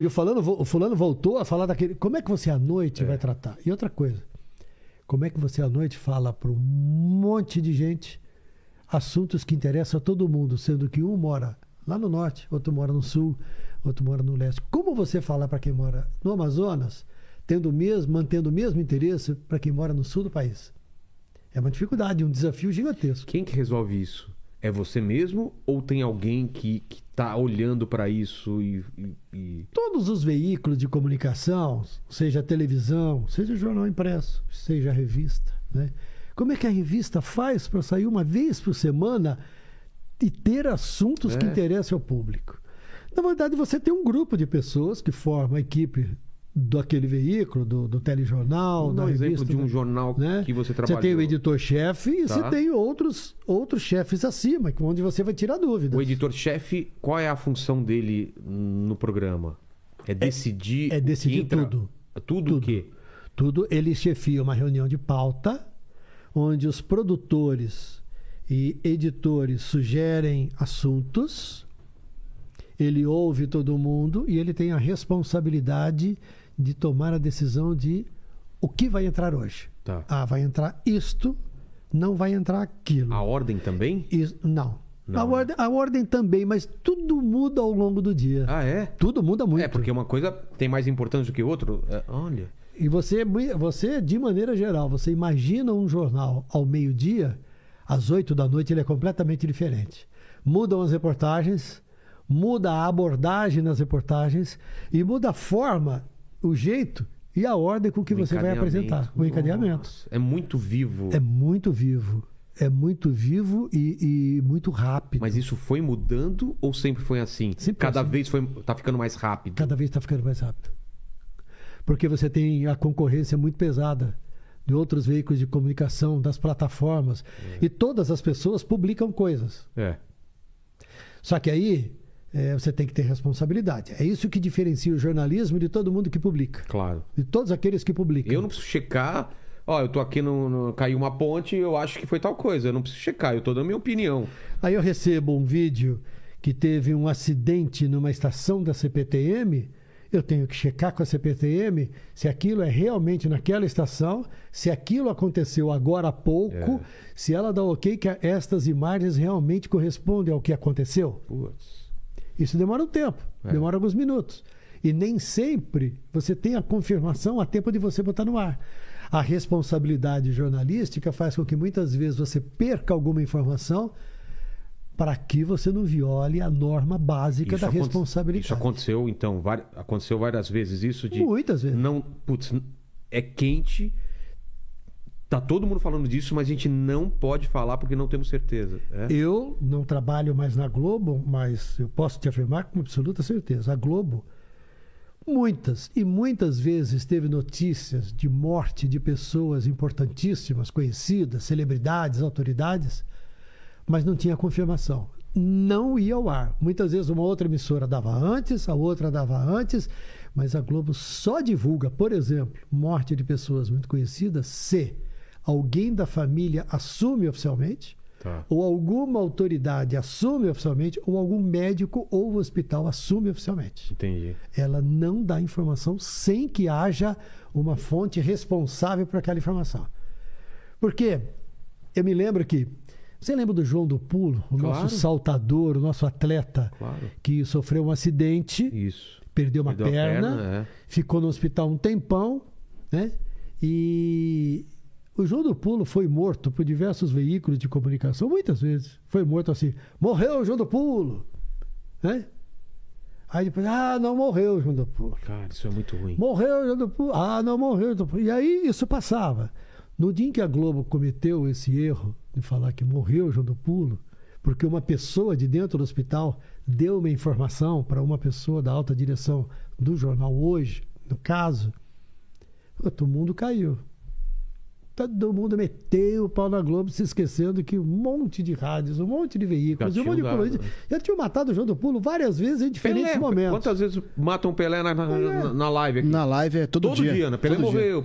E o fulano voltou a falar daquele... Como é que você à noite vai tratar? E outra coisa, como é que você à noite fala para um monte de gente assuntos que interessam a todo mundo, sendo que um mora lá no norte, outro mora no sul, outro mora no leste. Como você fala para quem mora no Amazonas, mantendo o mesmo interesse para quem mora no sul do país? É uma dificuldade, um desafio gigantesco. Quem que resolve isso? É você mesmo ou tem alguém que está olhando para isso e... Todos os veículos de comunicação, seja a televisão, seja o jornal impresso, seja a revista, né? Como é que a revista faz para sair uma vez por semana e ter assuntos que interessam ao público? Na verdade, você tem um grupo de pessoas que formam a equipe daquele veículo, do telejornal, da revista. Exemplo de um jornal, né, que você trabalhou. Você tem o editor-chefe e você tem outros chefes acima, onde você vai tirar dúvidas. O editor-chefe, qual é a função dele no programa? É decidir... É decidir tudo. Tudo o quê? Tudo. Ele chefia uma reunião de pauta, onde os produtores e editores sugerem assuntos, ele ouve todo mundo e ele tem a responsabilidade de tomar a decisão de o que vai entrar hoje. Tá. Vai entrar isto, não vai entrar aquilo. A ordem também? Não. A ordem também, mas tudo muda ao longo do dia. Ah, é? Tudo muda muito. É, porque uma coisa tem mais importância do que outra. Olha... E você, de maneira geral, você imagina um jornal ao meio-dia, às 8 da noite, ele é completamente diferente. Mudam as reportagens, muda a abordagem nas reportagens e muda a forma, o jeito e a ordem com que você vai apresentar. O encadeamento. Nossa, é muito vivo. É muito vivo. É muito vivo e muito rápido. Mas isso foi mudando ou sempre foi assim? Cada vez está ficando mais rápido? Cada vez está ficando mais rápido. Porque você tem a concorrência muito pesada de outros veículos de comunicação, das plataformas. E todas as pessoas publicam coisas. Só que aí você tem que ter responsabilidade. É isso que diferencia o jornalismo de todo mundo que publica. Claro. De todos aqueles que publicam. Eu não preciso checar... eu tô aqui caiu uma ponte, eu acho que foi tal coisa. Eu não preciso checar, eu tô dando minha opinião. Aí eu recebo um vídeo que teve um acidente numa estação da CPTM... Eu tenho que checar com a CPTM se aquilo é realmente naquela estação, se aquilo aconteceu agora há pouco, se ela dá ok que estas imagens realmente correspondem ao que aconteceu. Putz. Isso demora um tempo, demora alguns minutos. E nem sempre você tem a confirmação a tempo de você botar no ar. A responsabilidade jornalística faz com que muitas vezes você perca alguma informação para que você não viole a norma básica da responsabilidade. Isso aconteceu, então, aconteceu várias vezes isso de... Muitas vezes. É quente, tá todo mundo falando disso, mas a gente não pode falar porque não temos certeza. Eu não trabalho mais na Globo, mas eu posso te afirmar com absoluta certeza. A Globo, muitas vezes teve notícias de morte de pessoas importantíssimas, conhecidas, celebridades, autoridades, mas não tinha confirmação. Não ia ao ar. Muitas vezes uma outra emissora dava antes, a outra dava antes, mas a Globo só divulga, por exemplo, morte de pessoas muito conhecidas se alguém da família assume oficialmente, ou alguma autoridade assume oficialmente, ou algum médico ou hospital assume oficialmente. Entendi. Ela não dá informação sem que haja uma fonte responsável por aquela informação. Porque eu me lembro que você lembra do João do Pulo, nosso saltador, o nosso atleta, que sofreu um acidente, perdeu uma perna, ficou no hospital um tempão, né? E o João do Pulo foi morto por diversos veículos de comunicação, muitas vezes. Foi morto assim, morreu o João do Pulo, né? Aí depois, não morreu o João do Pulo. Cara, isso é muito ruim. Morreu o João do Pulo, não morreu o João do Pulo. E aí isso passava. No dia em que a Globo cometeu esse erro de falar que morreu o João do Pulo, porque uma pessoa de dentro do hospital deu uma informação para uma pessoa da alta direção do jornal Hoje, no caso, todo mundo caiu. Todo mundo meteu o pau na Globo, se esquecendo que um monte de rádios, um monte de veículos, um monte de políticos já tinham matado o João do Pulo várias vezes em diferentes momentos. Quantas vezes matam o Pelé na live aqui? Na live é todo dia. Todo dia, né? Pelé morreu.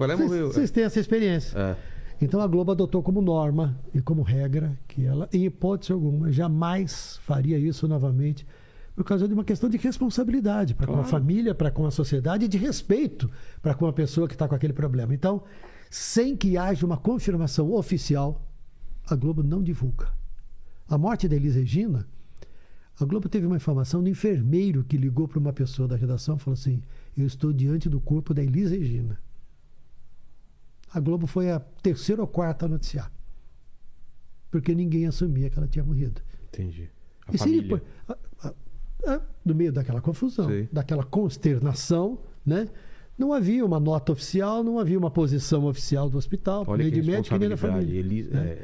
Vocês têm essa experiência. Então a Globo adotou como norma e como regra que ela, em hipótese alguma, jamais faria isso novamente por causa de uma questão de responsabilidade para com a família, para com a sociedade e de respeito para com a pessoa que está com aquele problema. Então, sem que haja uma confirmação oficial, a Globo não divulga. A morte da Elis Regina, a Globo teve uma informação do enfermeiro que ligou para uma pessoa da redação e falou assim: eu estou diante do corpo da Elis Regina. A Globo foi a terceira ou quarta a noticiar. Porque ninguém assumia que ela tinha morrido. Entendi. A família. No meio daquela confusão, daquela consternação, né? Não havia uma nota oficial, não havia uma posição oficial do hospital, nem de médico, nem da família.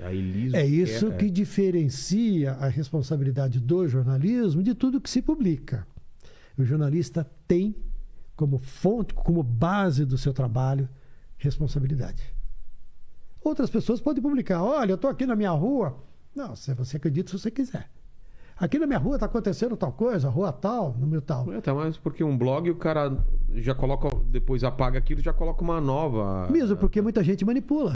A Elis é isso que diferencia a responsabilidade do jornalismo de tudo que se publica. O jornalista tem como fonte, como base do seu trabalho, responsabilidade. Outras pessoas podem publicar: olha, eu estou aqui na minha rua. Não, você acredita se você quiser. Aqui na minha rua está acontecendo tal coisa, rua tal, número tal. Tá, mas porque um blog o cara já coloca, depois apaga aquilo e já coloca uma nova. Mesmo porque muita gente manipula.